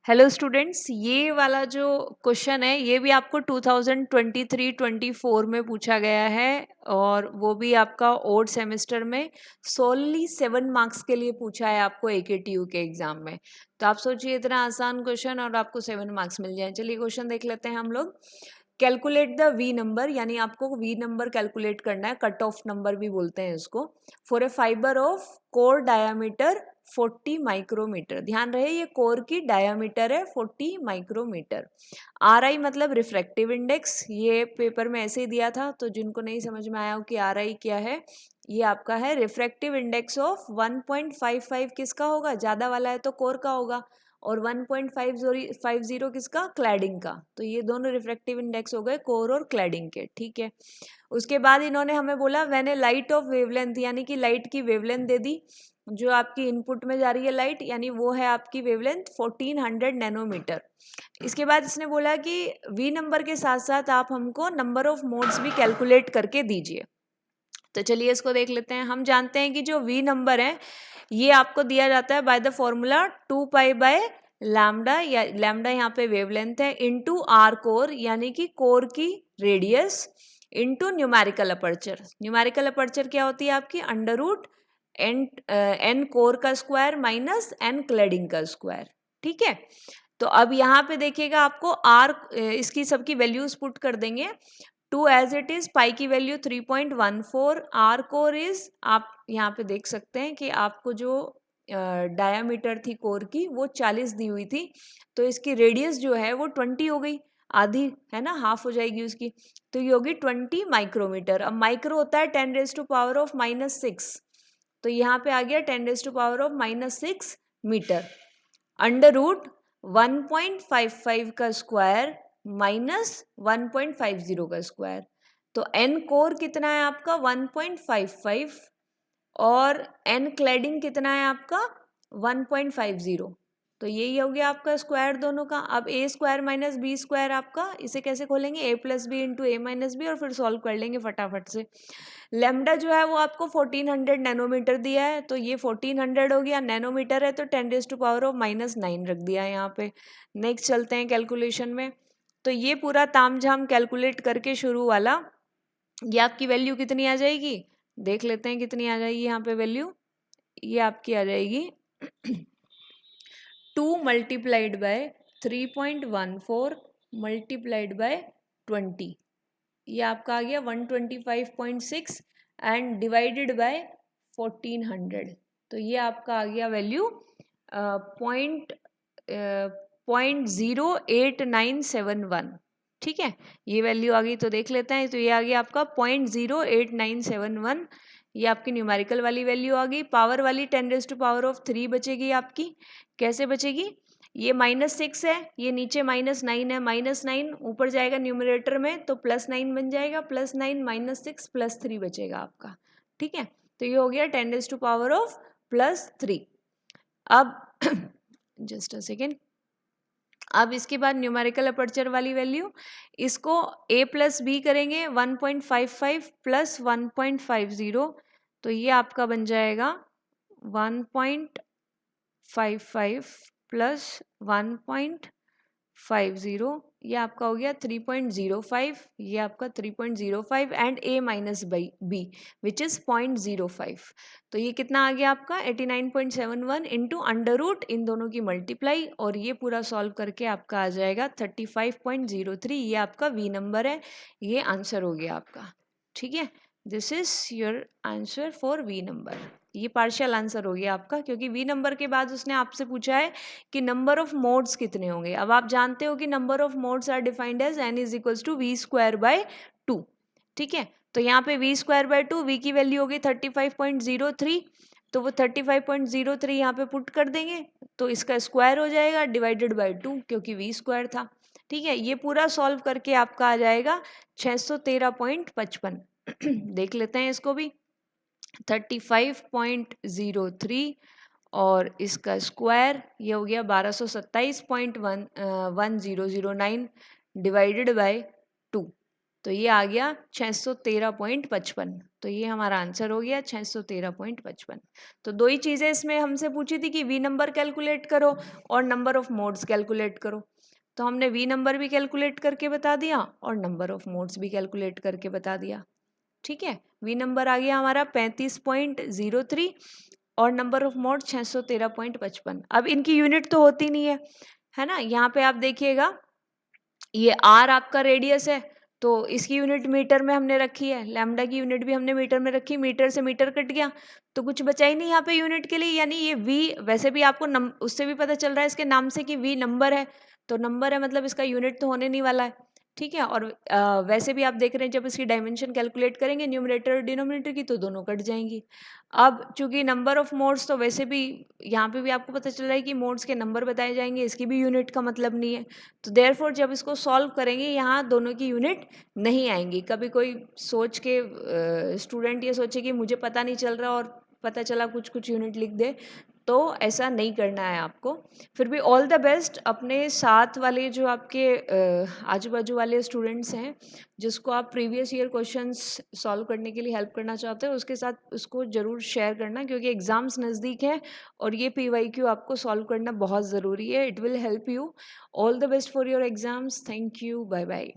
Hello students, ये वाला जो क्वेश्चन है ये भी आपको 2023-24 में पूछा गया है और वो भी आपका ओड सेमेस्टर में सोनली 7 मार्क्स के लिए पूछा है आपको AKTU के एग्जाम में। तो आप सोचिए इतना आसान क्वेश्चन और आपको 7 मार्क्स मिल जाए। चलिए क्वेश्चन देख लेते हैं हम लोग। कैलकुलेट द वी नंबर, यानी आपको वी नंबर कैलकुलेट करना है, कट ऑफ नंबर भी बोलते हैं इसको, for a fibre of core diameter 40 micrometre. ध्यान रहे ये कोर की डायामीटर है 40 माइक्रोमीटर। RI मतलब रिफ्रैक्टिव इंडेक्स, ये पेपर में ऐसे ही दिया था, तो जिनको नहीं समझ में आया हो कि RI क्या है, ये आपका है रिफ्रैक्टिव इंडेक्स ऑफ 1.55 किसका होगा, ज़्यादा वाला है तो कोर का होगा, और 1.50 किसका, क्लैडिंग का। तो ये दोनों रिफ्रैक्टिव इंडेक्स हो गए कोर और क्लैडिंग के, ठीक है। उसके बाद इन्होंने हमें बोला when A light of wavelength, यानी कि लाइट की वेवलेंथ दे दी, जो आपकी इनपुट में जा रही है लाइट, यानी वो है आपकी वेवलेंथ 1400 नैनोमीटर। इसके बाद इसने बोला कि वी नंबर के साथ साथ आप हमको नंबर ऑफ मोड्स भी कैलकुलेट करके दीजिए। तो चलिए इसको देख लेते हैं। हम जानते हैं कि जो वी नंबर है ये आपको दिया जाता है बाय द फॉर्मूला 2π/λ, या लैम्डा यहाँ पे वेवलेंथ है, इनटू आर कोर, यानी कि कोर की radius, into numerical aperture. Numerical aperture क्या होती है आपकी, अंडर रूट एन कोर का स्क्वायर माइनस एन क्लैडिंग का स्क्वायर, ठीक है। तो अब यहाँ पे देखिएगा आपको आर, इसकी सबकी वैल्यूज पुट कर देंगे। 2 एज इट इज, पाई की वैल्यू 3.14, आर कोर इज, आप यहाँ पे देख सकते हैं कि आपको जो डायामीटर थी कोर की वो 40 दी हुई थी, तो इसकी रेडियस जो है वो 20 हो गई, आधी है ना, हाफ हो जाएगी उसकी, तो ये होगी 20 माइक्रोमीटर। अब माइक्रो होता है 10⁻⁻⁶, तो यहाँ पे आ गया 10⁻⁻⁶ मीटर, अंडर रूट 1.55 का स्क्वायर माइनस 1.50 का स्क्वायर। तो एन कोर कितना है आपका 1.55 और एन क्लैडिंग कितना है आपका 1.50, तो यही हो गया आपका स्क्वायर दोनों का। अब ए स्क्वायर माइनस बी स्क्वायर, आपका इसे कैसे खोलेंगे, ए प्लस बी इंटू ए माइनस बी, और फिर सॉल्व कर लेंगे फटाफट से। लेमडा जो है वो आपको 1400 नैनोमीटर दिया है, तो ये 1400 हो गया, नैनोमीटर है तो 10⁻⁻⁹ रख दिया है यहाँ पे। नेक्स्ट चलते हैं कैलकुलेशन में। तो ये पूरा तामझाम कैलकुलेट करके शुरू वाला, ये आपकी वैल्यू कितनी आ जाएगी, देख लेते हैं कितनी आ जाएगी यहाँ पे वैल्यू। ये आपकी आ जाएगी 2 मल्टीप्लाइड बाय 3.14 मल्टीप्लाइड बाय 20, ये आपका आ गया 125.6 एंड डिवाइडेड बाय 1400, तो ये आपका आ गया वैल्यू 0.8971, ठीक है। ये वैल्यू आ गई, तो देख लेते हैं। तो ये आ गया आपका 0.08971, ये आपकी न्यूमेरिकल वाली वैल्यू आ गई। पावर वाली 10⁻³ बचेगी आपकी, कैसे बचेगी, ये -6 है, ये नीचे -9 है, -9 ऊपर जाएगा न्यूमरेटर में तो +9 बन जाएगा, +9 -6 +3 बचेगा आपका, ठीक है। तो ये हो गया 10⁻⁻3। अब जस्ट अ सेकेंड, अब इसके बाद न्यूमेरिकल अपर्चर वाली वैल्यू, इसको a प्लस बी करेंगे 1.55 प्लस 1.50, तो ये आपका बन जाएगा 1.55 प्लस 1.50, ये आपका हो गया 3.05, ये आपका 3.05 and a minus B which is 0.05, तो ये कितना आ गया आपका 89.71 इंटू अंडर रूट इन दोनों की मल्टीप्लाई, और ये पूरा सॉल्व करके आपका आ जाएगा 35.03, ये आपका वी नंबर है, ये आंसर हो गया आपका, ठीक है। This is your answer for V number. ये पार्शियल आंसर हो गया आपका, क्योंकि वी नंबर के बाद उसने आपसे पूछा है कि नंबर ऑफ मोड्स कितने होंगे। अब आप जानते हो कि number of modes are defined as n is equals to v²/2, ठीक है। तो यहाँ पे v²/2, v की वैल्यू होगी 35.03, तो वो 35.03 यहाँ पे पुट कर देंगे, तो इसका स्क्वायर हो जाएगा डिवाइडेड बाय 2, क्योंकि v² था, ठीक है। ये पूरा सॉल्व करके आपका आ जाएगा 613.55। देख लेते हैं इसको भी, 35.03 और इसका स्क्वायर ये हो गया 1227.1009 डिवाइडेड बाय 2, तो ये आ गया 613.55। तो ये हमारा आंसर हो गया 613.55। तो दो ही चीज़ें इसमें हमसे पूछी थी कि वी नंबर कैलकुलेट करो और नंबर ऑफ मोड्स कैलकुलेट करो। तो हमने वी नंबर भी कैलकुलेट करके बता दिया और नंबर ऑफ मोड्स भी कैलकुलेट करके बता दिया। ठीक है, वी नंबर आ गया हमारा 35.03 और नंबर ऑफ मोड 613.55। अब इनकी यूनिट तो होती नहीं है ना। यहाँ पे आप देखिएगा ये आर आपका रेडियस है, तो इसकी यूनिट मीटर में हमने रखी है, लैम्डा की यूनिट भी हमने मीटर में रखी, मीटर से मीटर कट गया तो कुछ बचा ही नहीं यहाँ पे यूनिट के लिए, यानी ये वी वैसे भी आपको उससे भी पता चल रहा है इसके नाम से कि वी नंबर है, तो नंबर है मतलब इसका यूनिट तो होने नहीं वाला है। ठीक है, और वैसे भी आप देख रहे हैं जब इसकी डायमेंशन कैलकुलेट करेंगे न्यूमरेटर और डिनोमिनेटर की तो दोनों कट जाएंगी। अब चूंकि नंबर ऑफ मोड्स तो वैसे भी यहाँ पे भी आपको पता चल रहा है कि मोड्स के नंबर बताए जाएंगे, इसकी भी यूनिट का मतलब नहीं है, तो देयरफॉर जब इसको सॉल्व करेंगे यहाँ दोनों की यूनिट नहीं आएंगी। कभी कोई सोच के स्टूडेंट ये सोचे कि मुझे पता नहीं चल रहा और पता चला कुछ कुछ यूनिट लिख दे, तो ऐसा नहीं करना है आपको। फिर भी ऑल द बेस्ट अपने साथ वाले जो आपके आजू बाजू वाले स्टूडेंट्स हैं जिसको आप प्रीवियस ईयर क्वेश्चंस सॉल्व करने के लिए हेल्प करना चाहते हो, उसके साथ उसको ज़रूर शेयर करना, क्योंकि एग्ज़ाम्स नज़दीक हैं और ये PYQ आपको सॉल्व करना बहुत ज़रूरी है। It will help you. All the best for your exams. Thank you, bye bye.